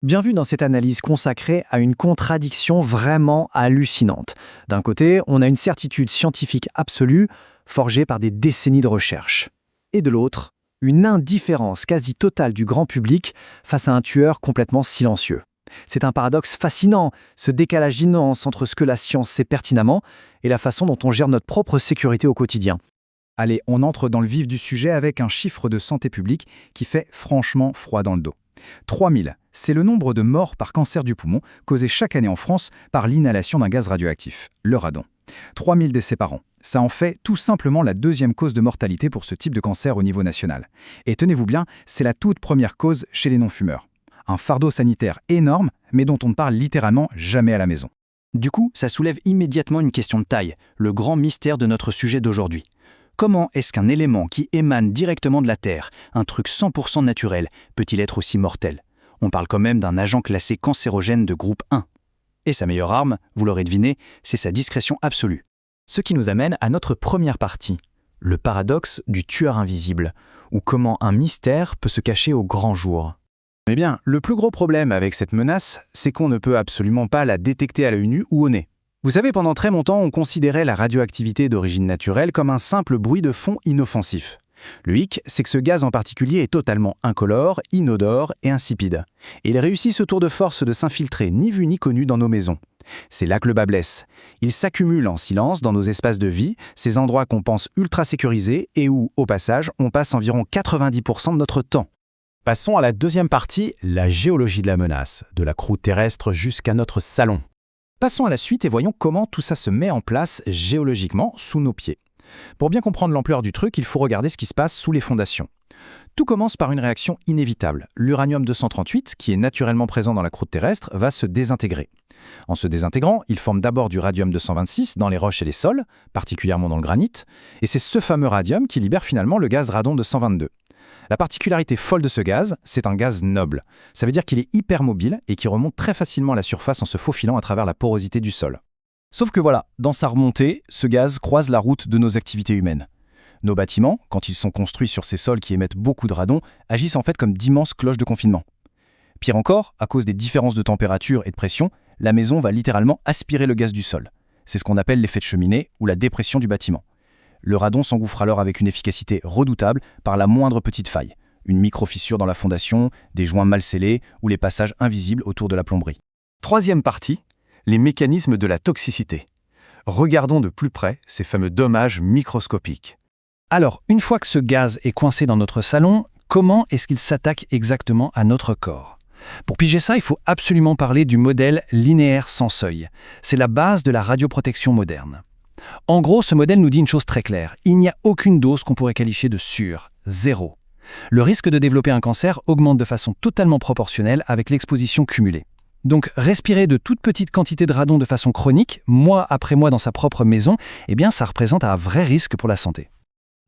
Bienvenue dans cette analyse consacrée à une contradiction vraiment hallucinante. D'un côté, on a une certitude scientifique absolue, forgée par des décennies de recherche. Et de l'autre, une indifférence quasi totale du grand public face à un tueur complètement silencieux. C'est un paradoxe fascinant, ce décalage immense entre ce que la science sait pertinemment et la façon dont on gère notre propre sécurité au quotidien. Allez, on entre dans le vif du sujet avec un chiffre de santé publique qui fait franchement froid dans le dos. 3000, c'est le nombre de morts par cancer du poumon causés chaque année en France par l'inhalation d'un gaz radioactif, le radon. 3000 décès par an. Ça en fait tout simplement la deuxième cause de mortalité pour ce type de cancer au niveau national. Et tenez-vous bien, c'est la toute première cause chez les non-fumeurs. Un fardeau sanitaire énorme, mais dont on ne parle littéralement jamais à la maison. Du coup, ça soulève immédiatement une question de taille, le grand mystère de notre sujet d'aujourd'hui. Comment est-ce qu'un élément qui émane directement de la Terre, un truc 100% naturel, peut-il être aussi mortel? On parle quand même d'un agent classé cancérogène de groupe 1. Et sa meilleure arme, vous l'aurez deviné, c'est sa discrétion absolue. Ce qui nous amène à notre première partie, le paradoxe du tueur invisible, ou comment un mystère peut se cacher au grand jour. Eh bien, le plus gros problème avec cette menace, c'est qu'on ne peut absolument pas la détecter à l'œil nu ou au nez. Vous savez, pendant très longtemps, on considérait la radioactivité d'origine naturelle comme un simple bruit de fond inoffensif. Le hic, c'est que ce gaz en particulier est totalement incolore, inodore et insipide. Et il réussit ce tour de force de s'infiltrer ni vu ni connu dans nos maisons. C'est là que le bât blesse. Il s'accumule en silence dans nos espaces de vie, ces endroits qu'on pense ultra sécurisés et où, au passage, on passe environ 90% de notre temps. Passons à la deuxième partie, la géologie de la menace, de la croûte terrestre jusqu'à notre salon. Passons à la suite et voyons comment tout ça se met en place géologiquement sous nos pieds. Pour bien comprendre l'ampleur du truc, il faut regarder ce qui se passe sous les fondations. Tout commence par une réaction inévitable. L'uranium-238, qui est naturellement présent dans la croûte terrestre, va se désintégrer. En se désintégrant, il forme d'abord du radium-226 dans les roches et les sols, particulièrement dans le granit, et c'est ce fameux radium qui libère finalement le gaz radon-222. La particularité folle de ce gaz, c'est un gaz noble. Ça veut dire qu'il est hyper mobile et qui remonte très facilement à la surface en se faufilant à travers la porosité du sol. Sauf que voilà, dans sa remontée, ce gaz croise la route de nos activités humaines. Nos bâtiments, quand ils sont construits sur ces sols qui émettent beaucoup de radon, agissent en fait comme d'immenses cloches de confinement. Pire encore, à cause des différences de température et de pression, la maison va littéralement aspirer le gaz du sol. C'est ce qu'on appelle l'effet de cheminée ou la dépression du bâtiment. Le radon s'engouffre alors avec une efficacité redoutable par la moindre petite faille, une micro-fissure dans la fondation, des joints mal scellés ou les passages invisibles autour de la plomberie. Troisième partie, les mécanismes de la toxicité. Regardons de plus près ces fameux dommages microscopiques. Alors, une fois que ce gaz est coincé dans notre salon, comment est-ce qu'il s'attaque exactement à notre corps? Pour piger ça, il faut absolument parler du modèle linéaire sans seuil. C'est la base de la radioprotection moderne. En gros, ce modèle nous dit une chose très claire. Il n'y a aucune dose qu'on pourrait qualifier de sûre. Zéro. Le risque de développer un cancer augmente de façon totalement proportionnelle avec l'exposition cumulée. Donc, respirer de toutes petites quantités de radon de façon chronique, mois après mois dans sa propre maison, eh bien, ça représente un vrai risque pour la santé.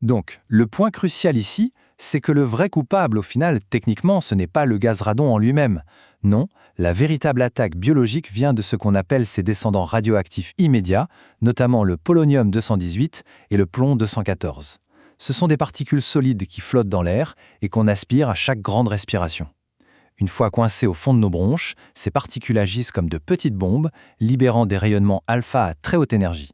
Donc, le point crucial ici, c'est que le vrai coupable, au final, techniquement, ce n'est pas le gaz radon en lui-même. Non, la véritable attaque biologique vient de ce qu'on appelle ses descendants radioactifs immédiats, notamment le polonium-218 et le plomb-214. Ce sont des particules solides qui flottent dans l'air et qu'on aspire à chaque grande respiration. Une fois coincées au fond de nos bronches, ces particules agissent comme de petites bombes, libérant des rayonnements alpha à très haute énergie.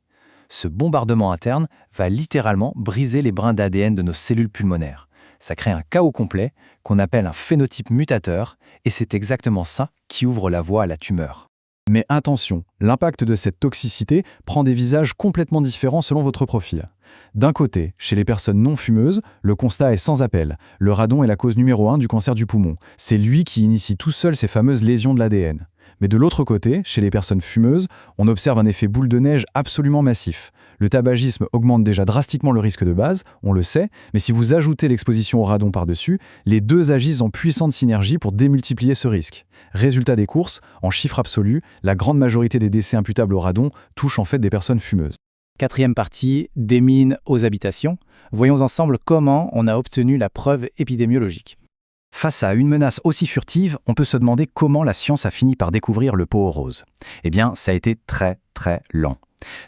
Ce bombardement interne va littéralement briser les brins d'ADN de nos cellules pulmonaires. Ça crée un chaos complet qu'on appelle un phénotype mutateur et c'est exactement ça qui ouvre la voie à la tumeur. Mais attention, l'impact de cette toxicité prend des visages complètement différents selon votre profil. D'un côté, chez les personnes non fumeuses, le constat est sans appel. Le radon est la cause numéro 1 du cancer du poumon. C'est lui qui initie tout seul ces fameuses lésions de l'ADN. Mais de l'autre côté, chez les personnes fumeuses, on observe un effet boule de neige absolument massif. Le tabagisme augmente déjà drastiquement le risque de base, on le sait, mais si vous ajoutez l'exposition au radon par-dessus, les deux agissent en puissante synergie pour démultiplier ce risque. Résultat des courses, en chiffres absolus, la grande majorité des décès imputables au radon touchent en fait des personnes fumeuses. Quatrième partie, des mines aux habitations. Voyons ensemble comment on a obtenu la preuve épidémiologique. Face à une menace aussi furtive, on peut se demander comment la science a fini par découvrir le pot aux roses. Eh bien, ça a été très, très lent.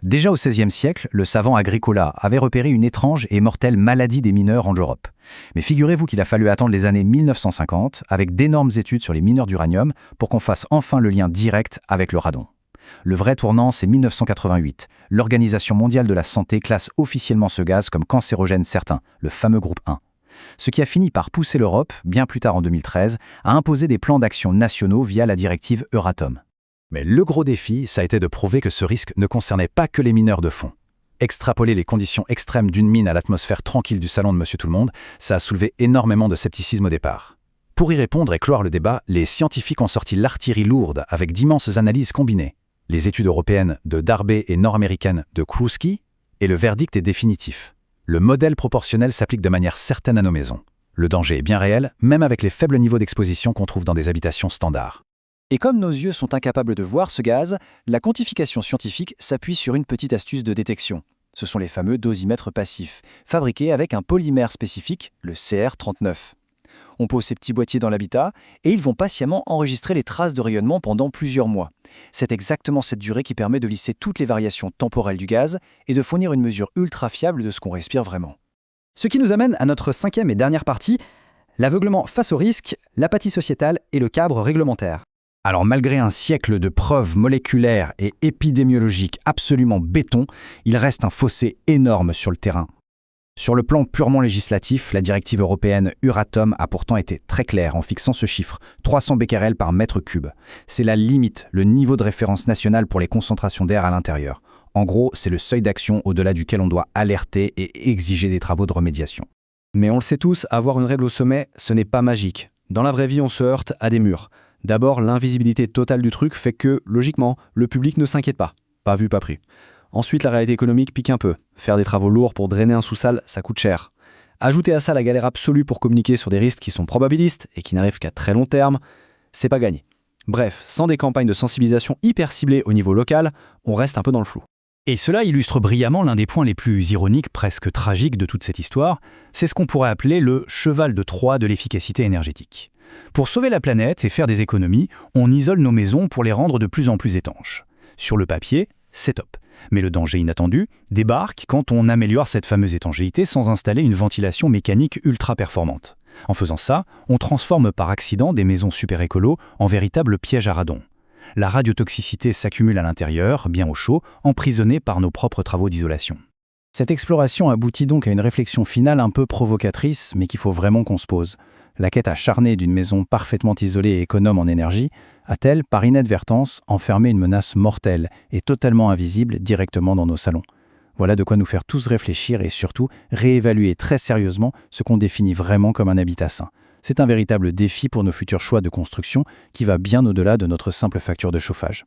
Déjà au XVIe siècle, le savant Agricola avait repéré une étrange et mortelle maladie des mineurs en Europe. Mais figurez-vous qu'il a fallu attendre les années 1950, avec d'énormes études sur les mineurs d'uranium, pour qu'on fasse enfin le lien direct avec le radon. Le vrai tournant, c'est 1988. L'Organisation mondiale de la santé classe officiellement ce gaz comme cancérogène certain, le fameux groupe 1. Ce qui a fini par pousser l'Europe, bien plus tard en 2013, à imposer des plans d'action nationaux via la directive Euratom. Mais le gros défi, ça a été de prouver que ce risque ne concernait pas que les mineurs de fond. Extrapoler les conditions extrêmes d'une mine à l'atmosphère tranquille du salon de Monsieur Tout-le-Monde, ça a soulevé énormément de scepticisme au départ. Pour y répondre et clore le débat, les scientifiques ont sorti l'artillerie lourde avec d'immenses analyses combinées. Les études européennes de Darbé et nord-américaines de Krusky, et le verdict est définitif. Le modèle proportionnel s'applique de manière certaine à nos maisons. Le danger est bien réel, même avec les faibles niveaux d'exposition qu'on trouve dans des habitations standards. Et comme nos yeux sont incapables de voir ce gaz, la quantification scientifique s'appuie sur une petite astuce de détection. Ce sont les fameux dosimètres passifs, fabriqués avec un polymère spécifique, le CR39. On pose ces petits boîtiers dans l'habitat et ils vont patiemment enregistrer les traces de rayonnement pendant plusieurs mois. C'est exactement cette durée qui permet de lisser toutes les variations temporelles du gaz et de fournir une mesure ultra fiable de ce qu'on respire vraiment. Ce qui nous amène à notre cinquième et dernière partie, l'aveuglement face au risque, l'apathie sociétale et le cadre réglementaire. Alors malgré un siècle de preuves moléculaires et épidémiologiques absolument béton, il reste un fossé énorme sur le terrain. Sur le plan purement législatif, la directive européenne Euratom a pourtant été très claire en fixant ce chiffre, 300 becquerels par mètre cube. C'est la limite, le niveau de référence national pour les concentrations d'air à l'intérieur. En gros, c'est le seuil d'action au-delà duquel on doit alerter et exiger des travaux de remédiation. Mais on le sait tous, avoir une règle au sommet, ce n'est pas magique. Dans la vraie vie, on se heurte à des murs. D'abord, l'invisibilité totale du truc fait que, logiquement, le public ne s'inquiète pas. Pas vu, pas pris. Ensuite, la réalité économique pique un peu. Faire des travaux lourds pour drainer un sous-sol, ça coûte cher. Ajouter à ça la galère absolue pour communiquer sur des risques qui sont probabilistes et qui n'arrivent qu'à très long terme, c'est pas gagné. Bref, sans des campagnes de sensibilisation hyper ciblées au niveau local, on reste un peu dans le flou. Et cela illustre brillamment l'un des points les plus ironiques, presque tragiques de toute cette histoire, c'est ce qu'on pourrait appeler le cheval de Troie de l'efficacité énergétique. Pour sauver la planète et faire des économies, on isole nos maisons pour les rendre de plus en plus étanches. Sur le papier, c'est top. Mais le danger inattendu débarque quand on améliore cette fameuse étanchéité sans installer une ventilation mécanique ultra performante. En faisant ça, on transforme par accident des maisons super écolo en véritables pièges à radon. La radiotoxicité s'accumule à l'intérieur, bien au chaud, emprisonnée par nos propres travaux d'isolation. Cette exploration aboutit donc à une réflexion finale un peu provocatrice, mais qu'il faut vraiment qu'on se pose. La quête acharnée d'une maison parfaitement isolée et économe en énergie a-t-elle, par inadvertance, enfermé une menace mortelle et totalement invisible directement dans nos salons ? Voilà de quoi nous faire tous réfléchir et surtout réévaluer très sérieusement ce qu'on définit vraiment comme un habitat sain. C'est un véritable défi pour nos futurs choix de construction qui va bien au-delà de notre simple facture de chauffage.